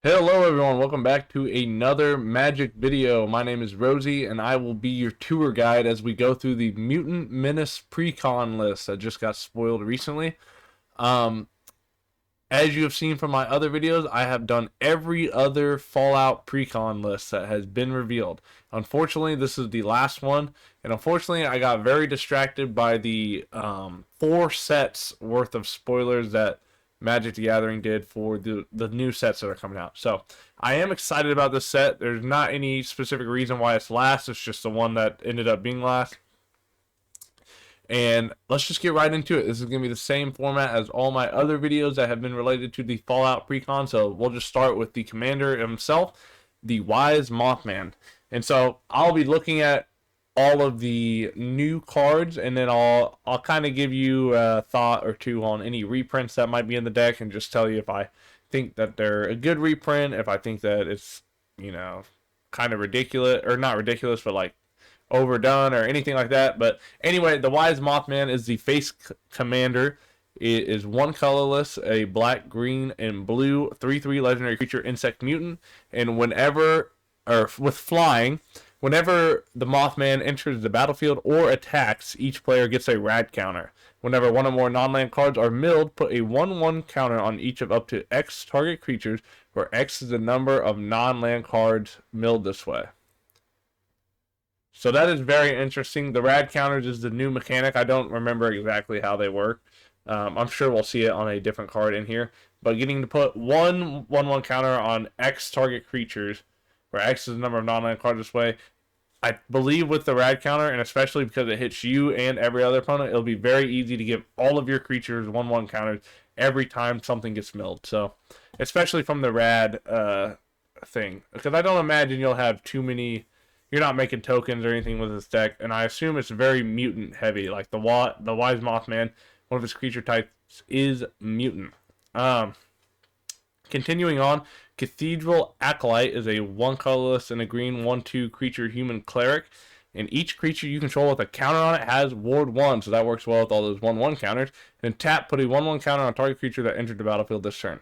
Hello everyone, welcome back to another Magic video. My name is Rosie and I will be your tour guide as we go through the Mutant Menace precon list that just got spoiled recently. Um, as you have seen from my other videos, I have done every other Fallout precon list that has been revealed. Unfortunately, this is the last one, and unfortunately, I got very distracted by the 4 sets worth of spoilers that Magic the Gathering did for the new sets that are coming out. So I am excited about this set. There's not any specific reason why it's last. It's just the one that ended up being last. And let's just get right into it. This is going to be the same format as all my other videos that have been related to the Fallout precon. So we'll just start with the commander himself, the Wise Mothman. And so I'll be looking at all of the new cards, and then I'll kind of give you a thought or two on any reprints that might be in the deck, and just tell you if I think that they're a good reprint, if I think that it's, you know, kind of ridiculous, or not ridiculous, but like overdone or anything like that. But anyway, the Wise Mothman is the face commander. It is one colorless, a black, green, and blue 3/3 legendary creature insect mutant, and whenever, or with flying, whenever the Mothman enters the battlefield or attacks, each player gets a rad counter. Whenever one or more non-land cards are milled, put a 1/1 counter on each of up to X target creatures, where X is the number of non-land cards milled this way. So that is very interesting. The rad counters is the new mechanic. I don't remember exactly how they work. I'm sure we'll see it on a different card in here. But getting to put 1/1 counter on X target creatures, where X is the number of non-land cards this way, I believe with the rad counter, and especially because it hits you and every other opponent, it'll be very easy to give all of your creatures 1/1 counters every time something gets milled. So, especially from the rad thing, because I don't imagine you'll have too many. You're not making tokens or anything with this deck, and I assume it's very mutant heavy. Like the Wise Mothman, one of his creature types is mutant. Continuing on, Cathedral Acolyte is a 1 colorless and a green 1/2 creature human cleric, and each creature you control with a counter on it has Ward 1, so that works well with all those 1/1 counters. And tap, put a 1/1 counter on target creature that entered the battlefield this turn.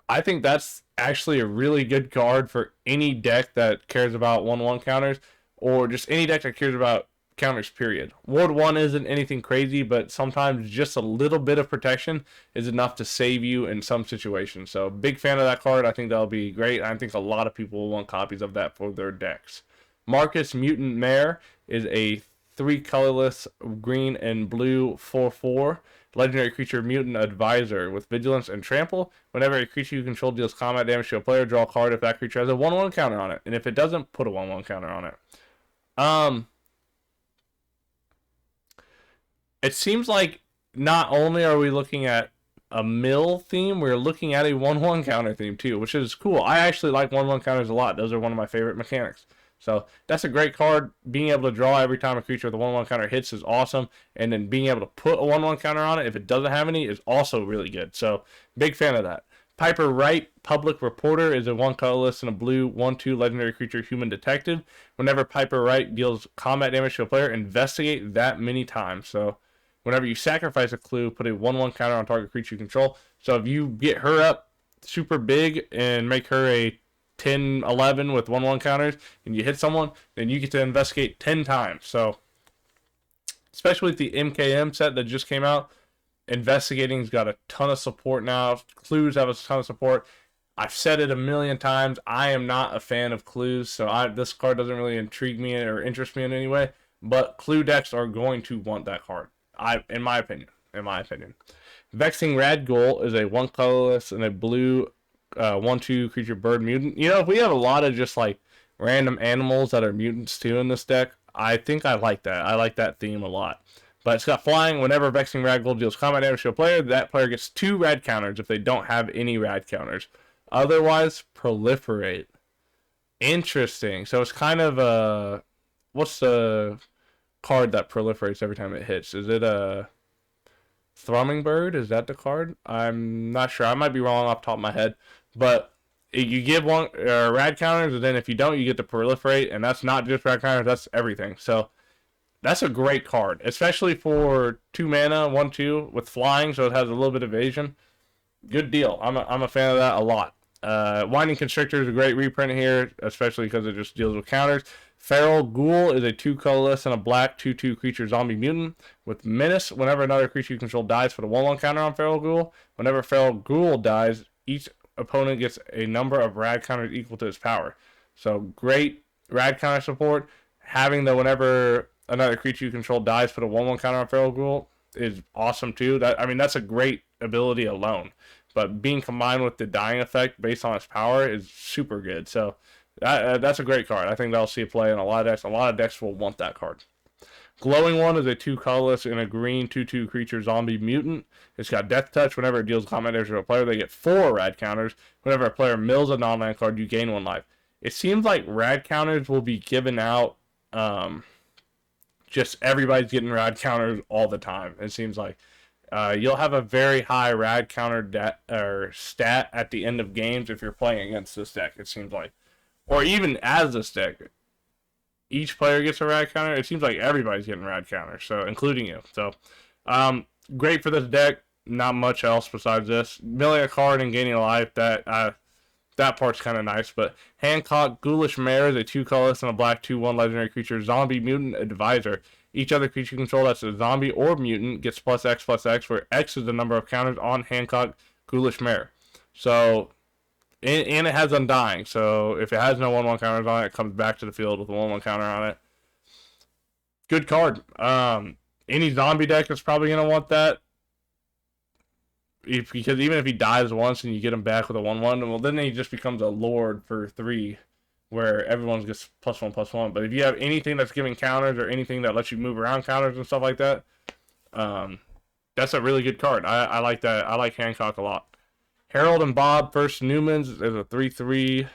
I think that's actually a really good card for any deck that cares about 1/1 counters, or just any deck that cares about counters, period. Ward 1 isn't anything crazy, but sometimes just a little bit of protection is enough to save you in some situations. So big fan of that card. I think that'll be great. I think a lot of people will want copies of that for their decks. Marcus Mutant Mare is a 3 colorless green and blue 4/4 legendary creature mutant advisor with vigilance and trample. Whenever a creature you control deals combat damage to a player, draw a card if that creature has a 1/1 counter on it, and if it doesn't, put a 1/1 counter on it. It seems like not only are we looking at a mill theme, we're looking at a 1/1 counter theme too, which is cool. I actually like 1/1 counters a lot. Those are one of my favorite mechanics. So that's a great card. Being able to draw every time a creature with a 1/1 counter hits is awesome. And then being able to put a 1/1 counter on it if it doesn't have any is also really good. So big fan of that. Piper Wright, Public Reporter, is a 1 colorless and a blue 1/2 legendary creature human detective. Whenever Piper Wright deals combat damage to a player, investigate that many times. So whenever you sacrifice a clue, put a 1/1 counter on target creature you control. So if you get her up super big and make her a 10/11 with 1/1 counters, and you hit someone, then you get to investigate 10 times. So especially with the MKM set that just came out, investigating's got a ton of support now. Clues have a ton of support. I've said it a million times. I am not a fan of clues, so this card doesn't really intrigue me or interest me in any way. But clue decks are going to want that card. In my opinion. Vexing Radghoul is a 1 colorless and a blue 1/2 creature bird mutant. You know, if we have a lot of just like random animals that are mutants too in this deck, I think I like that. I like that theme a lot. But it's got flying. Whenever Vexing Radghoul deals combat damage to a player, that player gets 2 rad counters if they don't have any rad counters. Otherwise, proliferate. Interesting. So it's kind of a... What's the card that proliferates every time it hits? Is it a Thrumming Bird? Is that the card? I'm not sure. I might be wrong off the top of my head. But you give one rad counters, and then if you don't, you get to proliferate. And that's not just rad counters, that's everything. So that's a great card, especially for 2 mana, 1/2 with flying, so it has a little bit of evasion. Good deal. I'm a fan of that a lot. Winding Constrictor is a great reprint here, especially because it just deals with counters. Feral Ghoul is a 2 colorless and a black 2/2 creature zombie mutant with Menace. Whenever another creature you control dies, put a 1/1 counter on Feral Ghoul. Whenever Feral Ghoul dies, each opponent gets a number of rad counters equal to its power. So great rad counter support. Having the whenever another creature you control dies, put a 1/1 counter on Feral Ghoul is awesome too. That's a great ability alone. But being combined with the dying effect based on its power is super good. So that's a great card. I think that'll see a play in a lot of decks. A lot of decks will want that card. Glowing One is a 2 colorless and a green 2/2 creature zombie mutant. It's got Death Touch. Whenever it deals combat damage to a player, they get 4 rad counters. Whenever a player mills a non-land card, you gain 1 life. It seems like rad counters will be given out. Just everybody's getting rad counters all the time. It seems like. You'll have a very high rad counter stat at the end of games if you're playing against this deck, it seems like. Or even as this deck. Each player gets a rad counter. It seems like everybody's getting rad counters, so including you. So, great for this deck. Not much else besides this. Milling a card and gaining a life, that part's kind of nice. But Hancock Ghoulish Mare is a 2 colorless and a black 2/1 legendary creature zombie mutant advisor. Each other creature you control that's a zombie or mutant gets +X/+X, where X is the number of counters on Hancock Ghoulish Mare. So, and it has Undying. So, if it has no 1/1 counters on it, it comes back to the field with a 1/1 counter on it. Good card. Any zombie deck is probably going to want that. Because even if he dies once and you get him back with a 1/1, well, then he just becomes a lord for 3. Where everyone gets +1/+1. But if you have anything that's giving counters or anything that lets you move around counters and stuff like that, that's a really good card. I like that. I like Hancock a lot. Harold and Bob First Newmans is a 3/3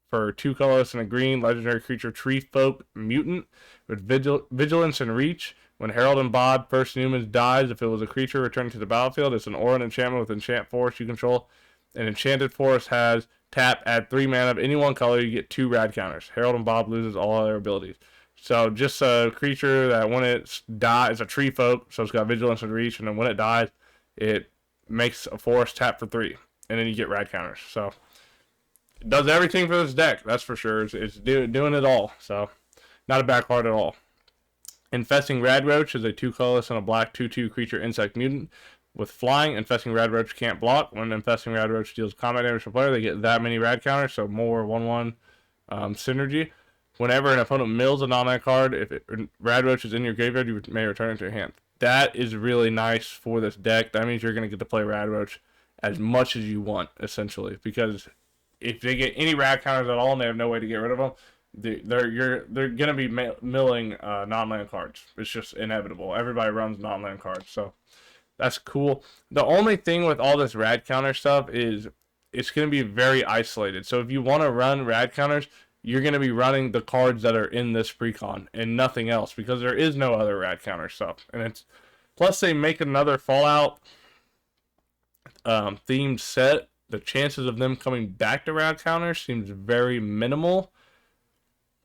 for 2 colors and a green legendary creature tree folk mutant with vigilance and reach. When Harold and Bob First Newmans dies, if it was a creature returning to the battlefield, it's an aura enchantment with enchant forest you control. An enchanted forest has tap, add 3 mana of any one color, you get 2 rad counters. Harold and Bob loses all other abilities. So just a creature that when it dies, it's a tree folk, so it's got vigilance and reach, and then when it dies, it makes a forest tap for 3, and then you get rad counters. So it does everything for this deck, that's for sure. It's doing it all, so not a bad card at all. Infesting Radroach is a 2 colorless and a black 2/2 creature insect mutant. With flying, Infesting Radroach can't block. When Infesting Radroach deals combat damage to a player, they get that many rad counters, so more 1/1 synergy. Whenever an opponent mills a non-land card, if Radroach is in your graveyard, you may return it to your hand. That is really nice for this deck. That means you're going to get to play Radroach as much as you want, essentially. Because if they get any rad counters at all and they have no way to get rid of them, they're going to be milling non-land cards. It's just inevitable. Everybody runs non-land cards, so that's cool. The only thing with all this rad counter stuff is it's going to be very isolated. So if you want to run rad counters, you're going to be running the cards that are in this precon and nothing else, because there is no other rad counter stuff. And it's plus they make another Fallout themed set. The chances of them coming back to rad counters seems very minimal,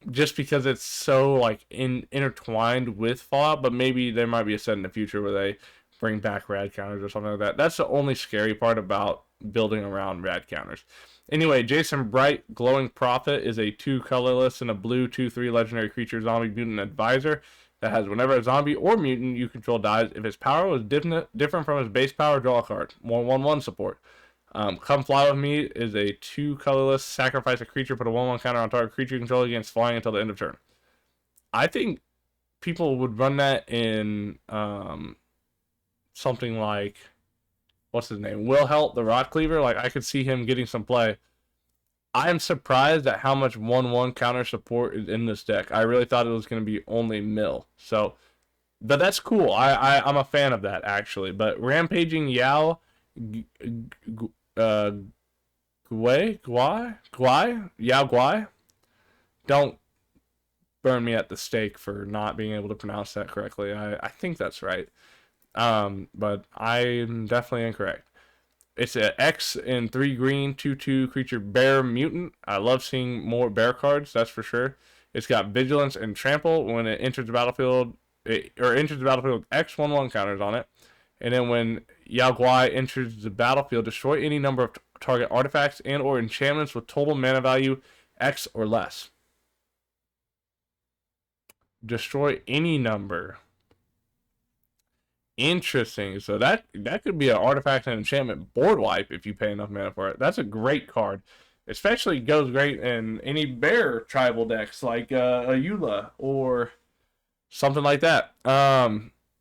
just because it's so like intertwined with Fallout. But maybe there might be a set in the future where they bring back rad counters or something like that. That's the only scary part about building around rad counters. Anyway, Jason Bright, Glowing Prophet, is a 2 colorless and a blue 2/3 legendary creature zombie mutant advisor that has whenever a zombie or mutant you control dies, if his power was different from his base power, draw a card. 1/1 support. Come Fly With Me is a 2 colorless, sacrifice a creature, put a 1/1 counter on target creature you control against flying until the end of turn. I think people would run that in something like, what's his name? Will Helt, the Rot Cleaver. Like, I could see him getting some play. I am surprised at how much 1/1 counter support is in this deck. I really thought it was going to be only mill. So, but that's cool. I'm a fan of that, actually. But Rampaging Yao, Yao Guai? Don't burn me at the stake for not being able to pronounce that correctly. I think that's right. But I'm definitely incorrect. It's an X in 3 green, 2/2 creature bear mutant. I love seeing more bear cards, that's for sure. It's got vigilance and trample. When it enters the battlefield, with X 1/1 counters on it. And then when Yao Guai enters the battlefield, destroy any number of target artifacts and or enchantments with total mana value X or less. Destroy any number. Interesting. So that could be an artifact and enchantment board wipe if you pay enough mana for it. That's a great card. Especially goes great in any bear tribal decks like a Eula or something like that.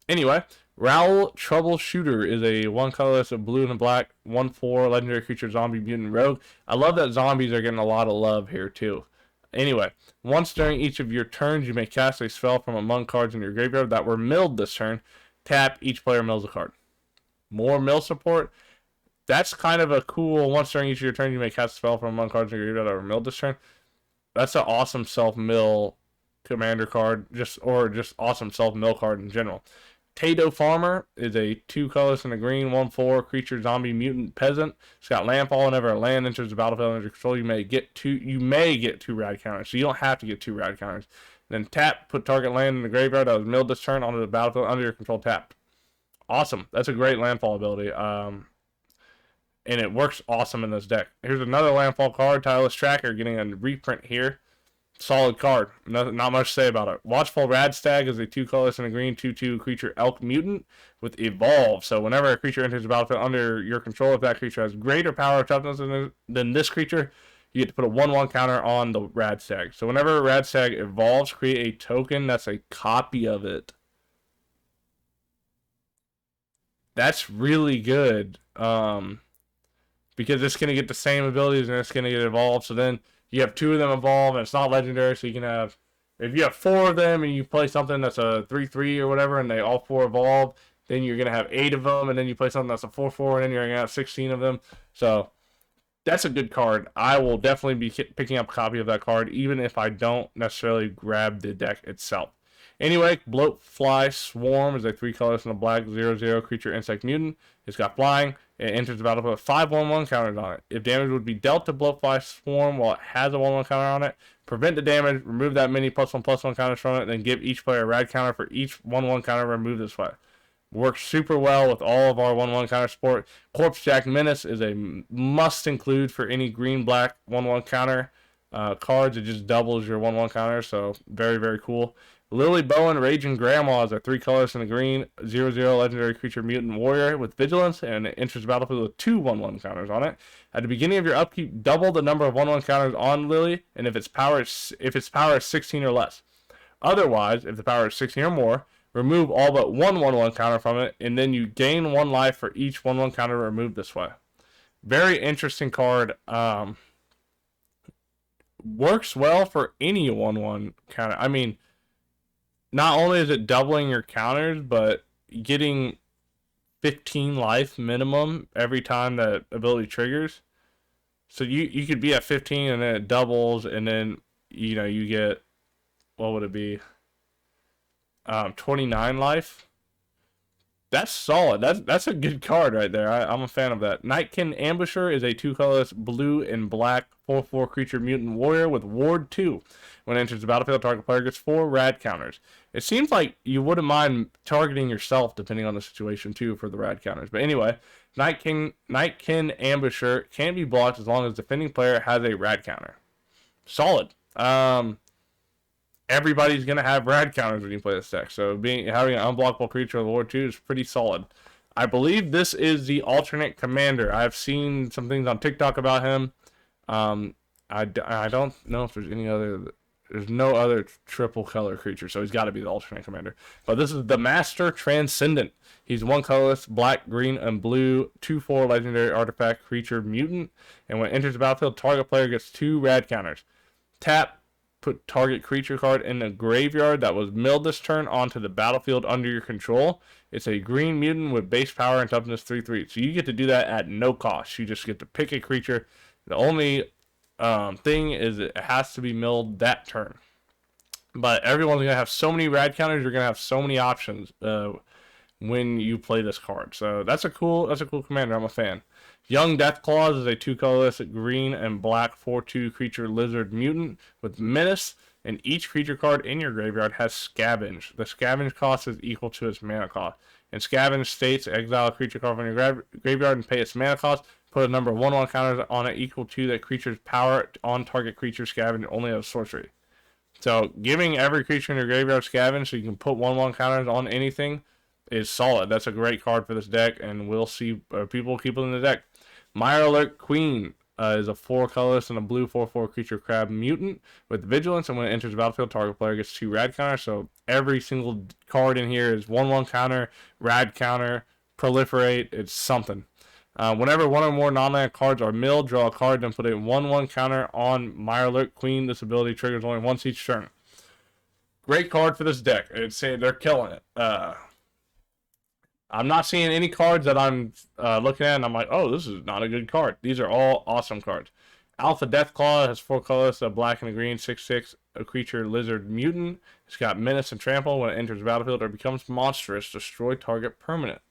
Anyway, Raoul Troubleshooter is a 1 colorless, a blue and a black, 1/4 legendary creature, zombie, mutant, rogue. I love that zombies are getting a lot of love here too. Anyway, once during each of your turns, you may cast a spell from among cards in your graveyard that were milled this turn. Tap, each player mills a card. More mill support. That's kind of a cool, once during each of your turns, you may cast a spell from among cards in your graveyard that were milled this turn. That's an awesome self-mill commander card, just awesome self-mill card in general. Tato Farmer is a 2 colors and a green, 1/4 creature, zombie, mutant, peasant. It's got landfall. Whenever a land enters the battlefield under control, you may get 2 rad counters. So you don't have to get 2 rad counters. Then tap, put target land in the graveyard that was milled this turn onto the battlefield under your control tapped. Awesome. That's a great landfall ability. And it works awesome in this deck. Here's another landfall card, Tireless Tracker, getting a reprint here. Solid card. Not much to say about it. Watchful Radstag is a 2 colors and a green 2/2 creature elk mutant with evolve. So whenever a creature enters the battlefield under your control, if that creature has greater power or toughness than this creature, you get to put a 1/1 counter on the Radstag. So whenever a Radstag evolves, create a token that's a copy of it. That's really good. Because it's going to get the same abilities and it's going to get evolved. So then you have 2 of them evolve and it's not legendary. So you can have, if you have 4 of them and you play something that's a 3/3 or whatever and they all 4 evolve, then you're going to have 8 of them. And then you play something that's a 4/4 and then you're going to have 16 of them. So that's a good card. I will definitely be picking up a copy of that card, even if I don't necessarily grab the deck itself. Anyway, Bloatfly Swarm is a 3 colors and a black 0/0 creature insect mutant. It's got flying. It enters the battlefield with 5 1/1 counters on it. If damage would be dealt to Bloatfly Swarm while it has a 1/1 counter on it, prevent the damage, remove that many +1/+1 counters from it, then give each player a rad counter for each 1/1 counter removed this way. Works super well with all of our 1/1 counter support. Corpsejack Menace is a must include for any green-black 1/1 counter cards. It just doubles your 1/1 counter, so very, very cool. Lily Bowen, Raging Grandma is a 3 colors and a green 0/0 legendary creature mutant warrior with vigilance, and it enters the battlefield with 2 1/1 counters on it. At the beginning of your upkeep, double the number of 1/1 counters on Lily, and if its power is 16 or less. Otherwise, if the power is 16 or more, remove all but 1 1/1 counter from it, and then you gain 1 life for each 1/1 counter removed this way. Very interesting card. Works well for any 1/1 counter. I mean, not only is it doubling your counters, but getting 15 life minimum every time that ability triggers. So you could be at 15 and then it doubles, and then you get, what would it be? 29 life. That's solid. That's a good card right there. I'm a fan of that. Nightkin Ambusher is a 2 colorless blue and black 4/4 creature mutant warrior with ward 2. When it enters the battlefield, target player gets 4 rad counters. It seems like you wouldn't mind targeting yourself depending on the situation too for the rad counters. But anyway, Nightkin Ambusher can be blocked as long as the defending player has a rad counter. Solid. Everybody's going to have rad counters when you play this deck. So having an unblockable creature with Ward 2 is pretty solid. I believe this is the alternate commander. I've seen some things on TikTok about him. I don't know if there's any other... There's no other triple color creature, so he's got to be the alternate commander. But this is the Master Transcendent. He's 1 colorless, black, green, and blue, 2/4 legendary artifact creature mutant. And when it enters the battlefield, target player gets 2 rad counters. Tap, put target creature card in the graveyard that was milled this turn onto the battlefield under your control. It's a green mutant with base power and toughness 3/3. So you get to do that at no cost. You just get to pick a creature. The only thing is it has to be milled that turn. But everyone's going to have so many rad counters. You're going to have so many options when you play this card. So that's a cool commander. I'm a fan. Young Deathclaws is a 2 colorless green and black 4/2 creature lizard mutant with menace, and each creature card in your graveyard has scavenge. The scavenge cost is equal to its mana cost. And scavenge states exile a creature card from your graveyard and pay its mana cost Put a number of 1/1 counters on it equal to that creature's power on target creature scavenge only as sorcery. So giving every creature in your graveyard scavenge so you can put 1/1 counters on anything is solid. That's a great card for this deck, and we'll see people keep it in the deck. Mirelurk Queen is a 4 colorless and a blue 4/4 creature crab mutant with vigilance, and when it enters the battlefield, target player gets 2 rad counters. So every single card in here is 1/1 counter, rad counter, proliferate. It's something. Whenever one or more non-land cards are milled, draw a card, then put a 1/1 counter on Mirelurk Queen. This ability triggers only once each turn. Great card for this deck. They're killing it. I'm not seeing any cards that I'm looking at and I'm like, oh, this is not a good card. These are all awesome cards. Alpha Deathclaw has 4 colors, a black and a green, 6/6, a creature lizard mutant. It's got menace and trample. When it enters the battlefield or becomes monstrous, destroy target permanent.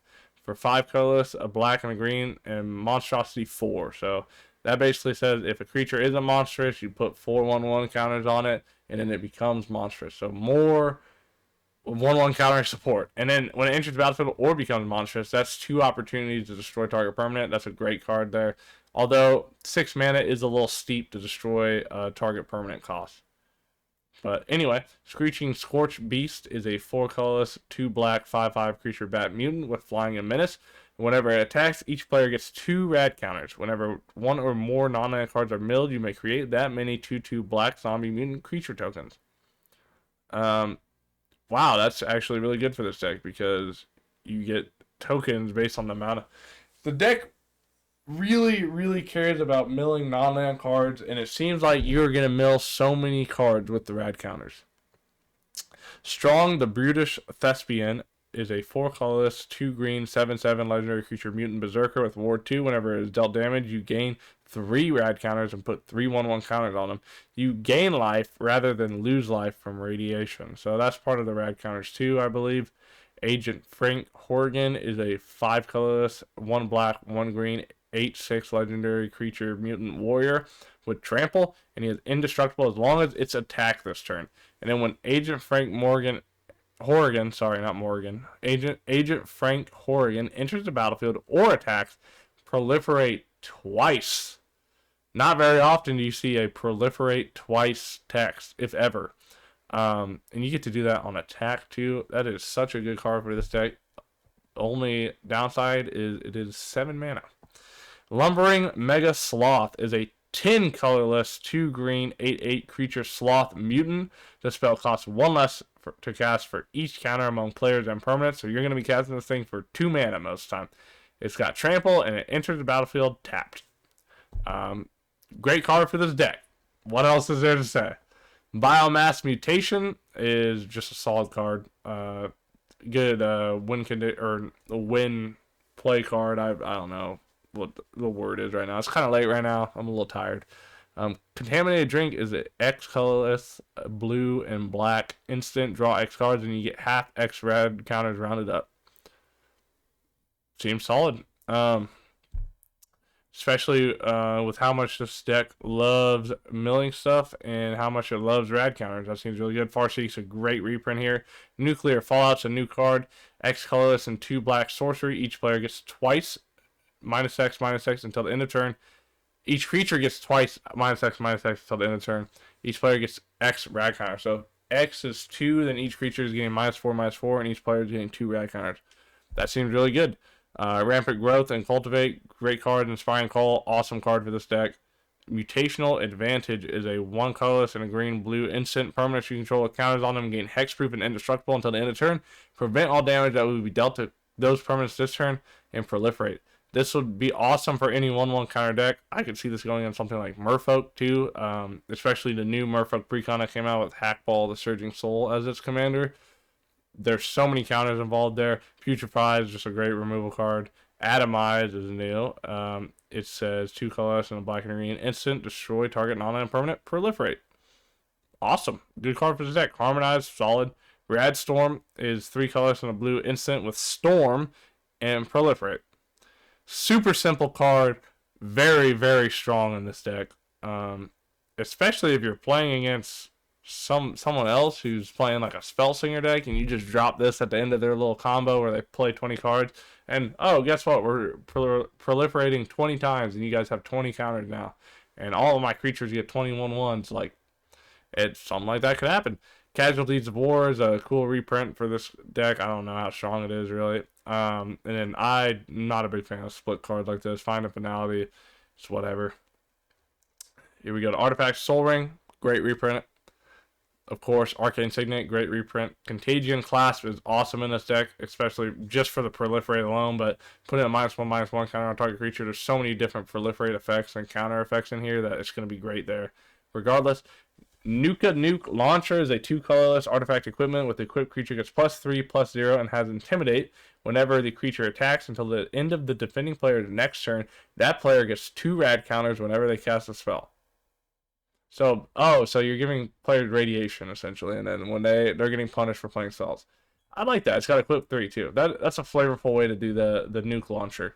For 5 colorless, a black and a green, and monstrosity 4. So that basically says if a creature is a monstrous, you put 4 1/1 counters on it, and then it becomes monstrous. So more 1/1 counter support. And then when it enters the battlefield or becomes monstrous, that's 2 opportunities to destroy target permanent. That's a great card there. Although 6 mana is a little steep to destroy target permanent cost. But anyway, Screeching Scorch Beast is a 4 colorless, 2 black, 5/5 creature bat mutant with flying and menace. Whenever it attacks, each player gets 2 rad counters. Whenever 1 or more non-land cards are milled, you may create that many 2/2 black zombie mutant creature tokens. Wow, that's actually really good for this deck because you get tokens based on the amount of... The deck really cares about milling non-land cards, and it seems like you're going to mill so many cards with the rad counters. Strong the Brutish Thespian is a 4 colorless, 2 green, 7/7 legendary creature mutant berserker with ward 2. Whenever it is dealt damage, you gain 3 rad counters and put 3 1/1 counters on them. You gain life rather than lose life from radiation. So that's part of the rad counters too, I believe. Agent Frank Horgan is a 5 colorless, 1 black, 1 green, 8/6 legendary creature mutant warrior with trample, and he is indestructible as long as it's attacked this turn. And then when Agent Frank Horgan enters the battlefield or attacks, proliferate twice. Not very often do you see a proliferate twice text, if ever. And you get to do that on attack too. That is such a good card for this deck. Only downside is it is 7 mana. Lumbering Mega Sloth is a 10 colorless, 2 green, 8/8 creature sloth mutant. The spell costs 1 less to cast for each counter among players and permanents. So you're going to be casting this thing for 2 mana most of the time. It's got trample and it enters the battlefield tapped. Great card for this deck. What else is there to say? Biomass Mutation is just a solid card. Good win play card. I don't know what the word is right now. It's kind of late right now. I'm a little tired. Contaminated Drink is an X colorless, blue and black instant. Draw X cards and you get half X red counters rounded up. Seems solid. Especially with how much this deck loves milling stuff and how much it loves rad counters. That seems really good. Farseek's a great reprint here. Nuclear Fallout's a new card. X colorless and 2 black sorcery. Each player gets twice -X until the end of turn. Each creature gets twice -X until the end of turn. Each player gets X rad counter. So X is 2, then each creature is getting -4/-4, and each player is getting 2 rad counters. That seems really good. Rampant Growth and Cultivate, great card. Inspiring Call, awesome card for this deck. Mutational Advantage is a 1 colorless and a green-blue instant permanent you control with counters on them, gain hexproof and indestructible until the end of turn. Prevent all damage that would be dealt to those permanents this turn, and proliferate. This would be awesome for any 1/1 counter deck. I could see this going on something like Merfolk too, especially the new Merfolk precon that came out with Hackball the Surging Soul as its commander. There's so many counters involved there. Putrefy is just a great removal card. Atomize is new. It says 2 colors and a black and a green instant. Destroy target non-land permanent. Proliferate. Awesome. Good card for this deck. Harmonize, solid. Rad Storm is 3 colors and a blue instant with Storm and Proliferate. Super simple card. Very strong in this deck. Especially if you're playing against someone else who's playing like a spell singer deck, and you just drop this at the end of their little combo where they play 20 cards, and oh, guess what? We're proliferating 20 times, and you guys have 20 counters now, and all of my creatures get 21 ones. Like, it's something like that could happen. Casualties of War is a cool reprint for this deck. I don't know how strong it is really. And then I'm not a big fan of split cards like this. Final Finality, it's whatever. Here we go to Artifact Soul Ring, great reprint. Of course, Arcane Signet, great reprint. Contagion Clasp is awesome in this deck, especially just for the proliferate alone, but putting a -1/-1 counter on target creature, there's so many different proliferate effects and counter effects in here that it's going to be great there. Regardless, Nuke Launcher is a 2 colorless artifact equipment with the equipped creature gets +3/+0 and has Intimidate. Whenever the creature attacks until the end of the defending player's next turn, that player gets 2 rad counters whenever they cast a spell. So, so you're giving players radiation essentially, and then when they're getting punished for playing spells. I like that. It's got equip 3 too. That's a flavorful way to do the nuke launcher.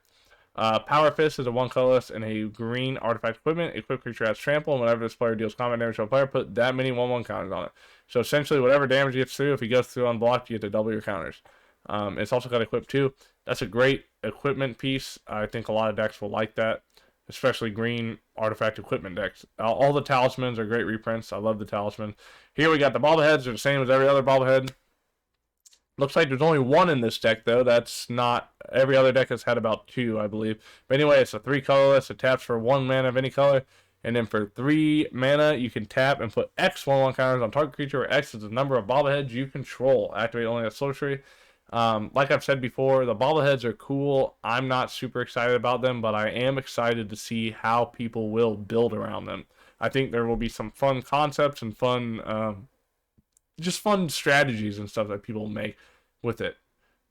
Power Fist is a 1 colorless and a green artifact equipment. Equipped creature has trample, and whenever this player deals combat damage to a player, put that many 1/1 counters on it. So essentially, whatever damage he gets through, if he goes through unblocked, you get to double your counters. It's also got equip 2. That's a great equipment piece. I think a lot of decks will like that, especially green artifact equipment decks. All the talismans are great reprints. I love the talisman. Here we got the bobbleheads. They're the same as every other bobblehead. Looks like there's only 1 in this deck, though. That's not... Every other deck has had about 2, I believe. But anyway, it's a 3 colorless. It taps for 1 mana of any color. And then for 3 mana, you can tap and put X 1/1 counters on target creature, where X is the number of bobbleheads you control. Activate only as sorcery. Like I've said before, the bobbleheads are cool. I'm not super excited about them, but I am excited to see how people will build around them. I think there will be some fun concepts and fun... just fun strategies and stuff that people make with it.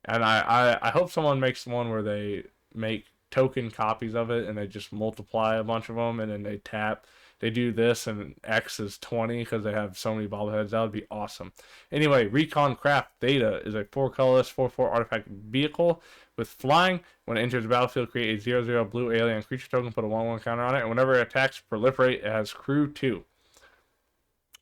And I hope someone makes one where they make token copies of it and they just multiply a bunch of them, and then they tap. They do this and X is 20 because they have so many bobbleheads. That would be awesome. Anyway, Recon Craft Theta is a 4 colorless 4/4 artifact vehicle with flying. When it enters the battlefield, create a 0/0 blue alien creature token, put a 1/1 counter on it, and whenever it attacks proliferate, it has crew 2.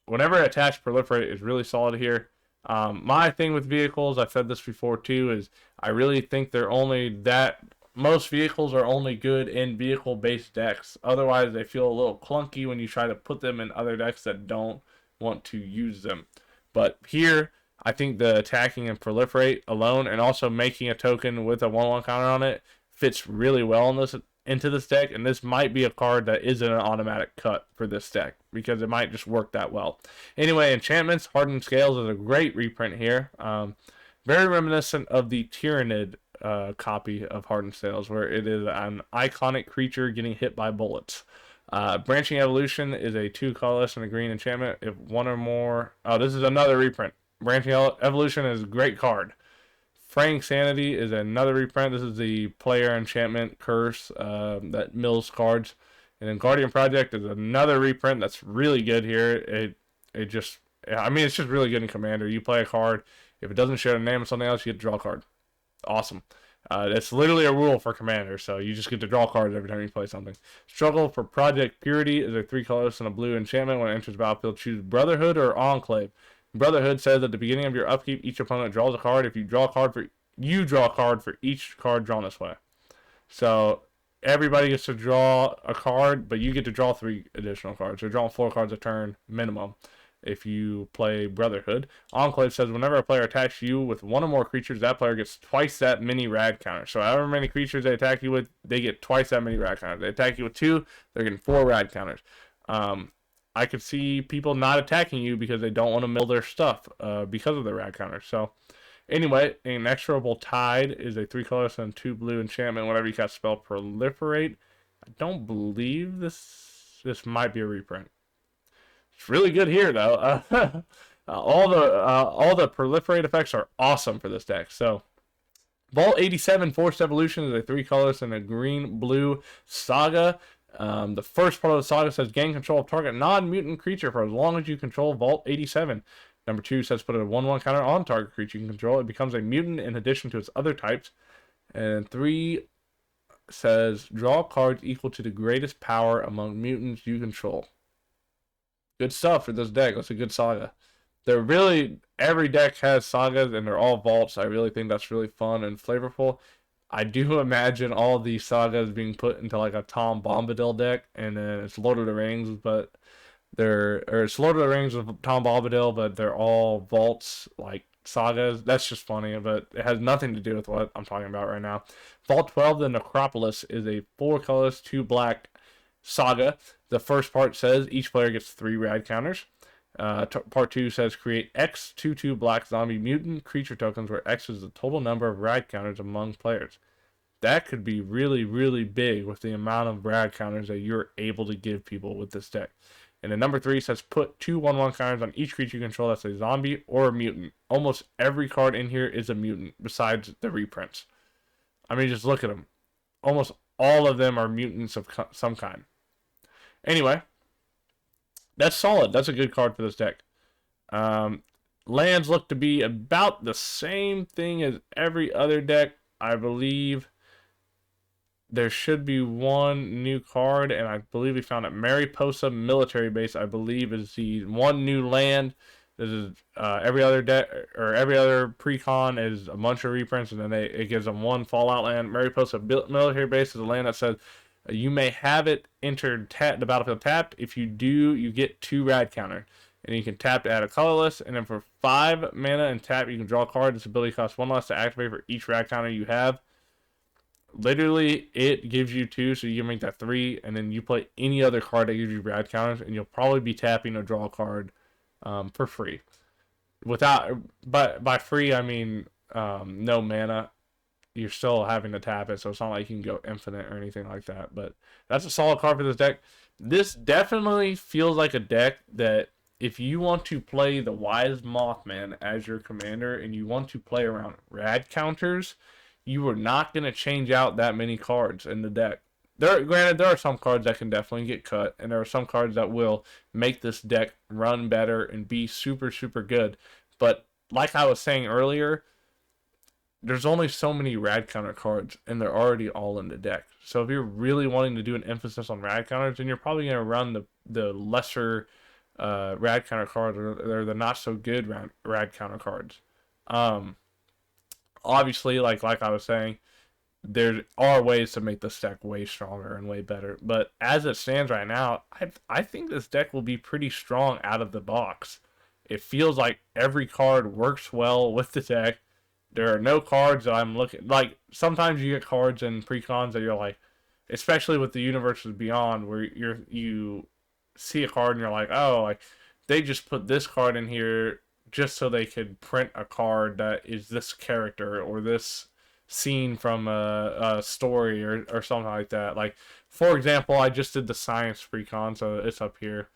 Whenever attached proliferate is really solid here. My thing with vehicles, I've said this before too, is I really think they're only that... Most vehicles are only good in vehicle-based decks. Otherwise, they feel a little clunky when you try to put them in other decks that don't want to use them. But here, I think the attacking and proliferate alone, and also making a token with a 1/1 counter on it, fits really well into this deck, and this might be a card that isn't an automatic cut for this deck because it might just work that well. Anyway, Enchantments, Hardened Scales is a great reprint here. Very reminiscent of the Tyrannid copy of Hardened Scales, where it is an iconic creature getting hit by bullets. Branching Evolution is a 2 colorless and a green enchantment. If one or more... Oh, this is another reprint. Branching Evolution is a great card. Fraying Sanity is another reprint. This is the player enchantment curse that mills cards. And then Guardian Project is another reprint that's really good here. It's just really good in Commander. You play a card. If it doesn't share the name of something else, you get to draw a card. Awesome. It's literally a rule for Commander, so you just get to draw cards every time you play something. Struggle for Project Purity is a 3 colors and a blue enchantment. When it enters the battlefield, choose Brotherhood or Enclave. Brotherhood says at the beginning of your upkeep, each opponent draws a card. If you draw a card for each card drawn this way. So everybody gets to draw a card, but you get to draw 3 additional cards. So you're drawing 4 cards a turn minimum if you play Brotherhood. Enclave says whenever a player attacks you with 1 or more creatures, that player gets twice that many rad counters. So however many creatures they attack you with, they get twice that many rad counters. They attack you with 2, they're getting 4 rad counters. I could see people not attacking you because they don't want to mill their stuff because of the rad counters. So anyway, Inexorable Tide is a 3 colors and 2 blue enchantment. Whenever you cast spell Proliferate. I don't believe this might be a reprint. It's really good here though. All the Proliferate effects are awesome for this deck. So Vault 87 Forced Evolution is a 3 colors and a green-blue saga. The first part of the saga says gain control of target non-mutant creature for as long as you control Vault 87. Number 2 says put a 1/1 counter on target creature you can control. It becomes a mutant in addition to its other types. And 3 says draw cards equal to the greatest power among mutants you control. Good stuff for this deck. That's a good saga. They're really, every deck has sagas and they're all vaults. I really think that's really fun and flavorful. I do imagine all these sagas being put into like a Tom Bombadil deck, and then it's Lord of the Rings, but it's Lord of the Rings with Tom Bombadil, but they're all vaults like sagas. That's just funny, but it has nothing to do with what I'm talking about right now. Vault 12, the Necropolis, is a 4 colors, 2 black saga. The first part says each player gets 3 rad counters. Part 2 says create X 2/2 black zombie mutant creature tokens, where X is the total number of rad counters among players. That could be really, really big with the amount of rad counters that you're able to give people with this deck. And then number 3 says put 2 1/1 counters on each creature you control that's a zombie or a mutant. Almost every card in here is a mutant besides the reprints. I mean, just look at them. Almost all of them are mutants of some kind. Anyway, that's solid. That's a good card for this deck. Lands look to be about the same thing as every other deck. I believe there should be one new card, and I believe we found it. Mariposa Military Base, I believe, is the one new land. This is every other deck or every other precon is a bunch of reprints, and then it gives them one Fallout land. Mariposa Military Base is a land that says you may have it entered the battlefield tapped. If you do, you get 2 rad counter. And you can tap to add a colorless. And then for 5 mana and tap, you can draw a card. This ability costs 1 less to activate for each rad counter you have. Literally, it gives you 2, so you can make that 3. And then you play any other card that gives you rad counters, and you'll probably be tapping to draw a card for free. But by free, I mean no mana. You're still having to tap it, so it's not like you can go infinite or anything like that. But that's a solid card for this deck. This definitely feels like a deck that if you want to play the Wise Mothman as your commander and you want to play around rad counters, you are not going to change out that many cards in the deck. Granted, there are some cards that can definitely get cut, and there are some cards that will make this deck run better and be super, super good. But like I was saying earlier, there's only so many rad counter cards, and they're already all in the deck. So if you're really wanting to do an emphasis on rad counters, then you're probably going to run the lesser rad counter cards, or the not so good rad counter cards. Obviously, like I was saying, there are ways to make this deck way stronger and way better. But as it stands right now, I think this deck will be pretty strong out of the box. It feels like every card works well with the deck. There are no cards that I'm looking like. Sometimes you get cards in precons that you're like, especially with the Universes Beyond, where you see a card and you're like, oh, like they just put this card in here just so they could print a card that is this character or this scene from a story or something like that. Like, for example, I just did the Science precon, so it's up here.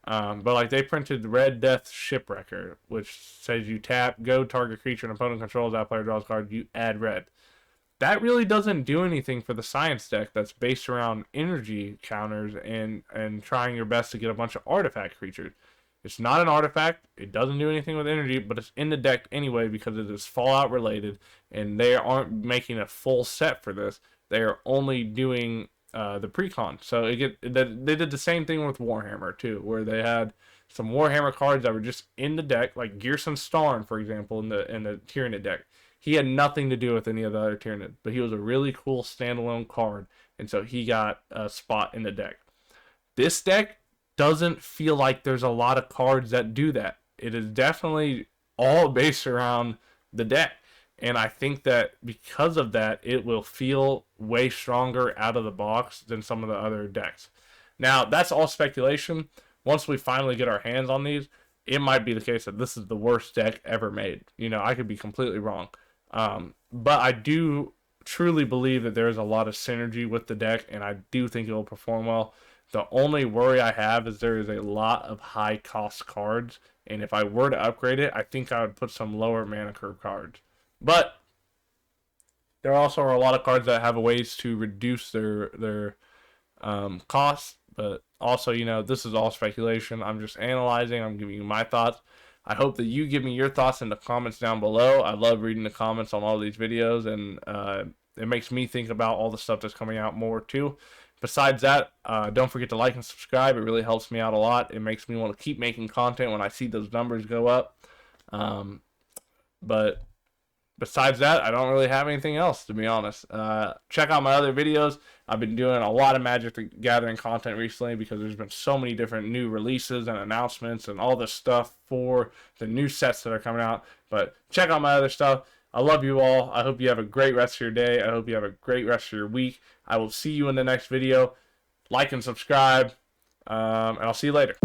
But like they printed Red Death Shipwrecker, which says you tap, go target creature an opponent controls, that player draws a card, you add red. That really doesn't do anything for the Science deck that's based around energy counters and trying your best to get a bunch of artifact creatures. It's not an artifact, it doesn't do anything with energy, but it's in the deck anyway because it is Fallout related, and they aren't making a full set for this. They are only doing the precon. So they did the same thing with Warhammer too, where they had some Warhammer cards that were just in the deck, like Gearson Starn, for example, in the Tyranid deck. He had nothing to do with any of the other Tyranid, but he was a really cool standalone card, and so he got a spot in the deck. This deck doesn't feel like there's a lot of cards that do that. It is definitely all based around the deck. And I think that because of that, it will feel way stronger out of the box than some of the other decks. Now, that's all speculation. Once we finally get our hands on these, it might be the case that this is the worst deck ever made. You know, I could be completely wrong. But I do truly believe that there's a lot of synergy with the deck, and I do think it will perform well. The only worry I have is there is a lot of high-cost cards, and if I were to upgrade it, I think I would put some lower mana curve cards. But there also are a lot of cards that have ways to reduce their costs. But also, you know, this is all speculation. I'm just analyzing. I'm giving you my thoughts. I hope that you give me your thoughts in the comments down below. I love reading the comments on all these videos, and it makes me think about all the stuff that's coming out more too. besides that, don't forget to like and subscribe. It really helps me out a lot. It makes me want to keep making content when I see those numbers go up. But besides that, I don't really have anything else, to be honest. Check out my other videos. I've been doing a lot of Magic the Gathering content recently because there's been so many different new releases and announcements and all this stuff for the new sets that are coming out. But check out my other stuff. I love you all. I hope you have a great rest of your day. I hope you have a great rest of your week. I will see you in the next video. Like and subscribe, and I'll see you later.